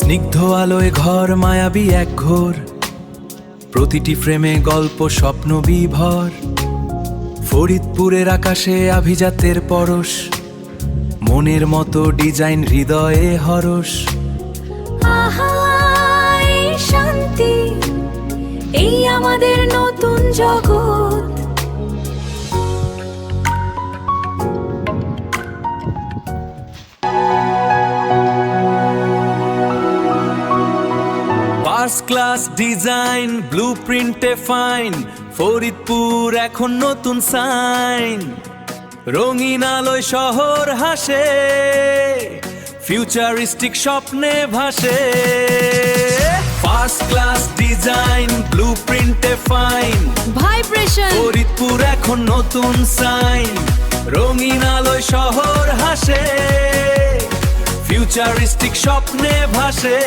স্নিগ্ধ আলোয় ঘর মায়াবী এক ঘোর, প্রতিটি ফ্রেমে গল্প স্বপ্ন বিভর। ফরিদপুরের আকাশে আভিজাতের পরশ, মনের মতো ডিজাইন হৃদয়ে হরস। আহা এই শান্তি, এই আমাদের নতুন জগৎ। ফার্স্ট ক্লাস ডিজাইন, ব্লু প্রিন্টে ফাইন, ফরিদপুর এখন নতুন সাইন। রঙিন আলোয় শহর হাসে, ফিউচারিস্টিক স্বপ্নে ভাসে। ফার্স্ট ক্লাস ডিজাইন, ব্লু প্রিন্টে ফাইন, ভাইব্রেশন, ফরিদপুর এখন নতুন সাইন। রঙিন আলোয় শহর হাসে, ফিউচারিস্টিক স্বপ্নে ভাসে।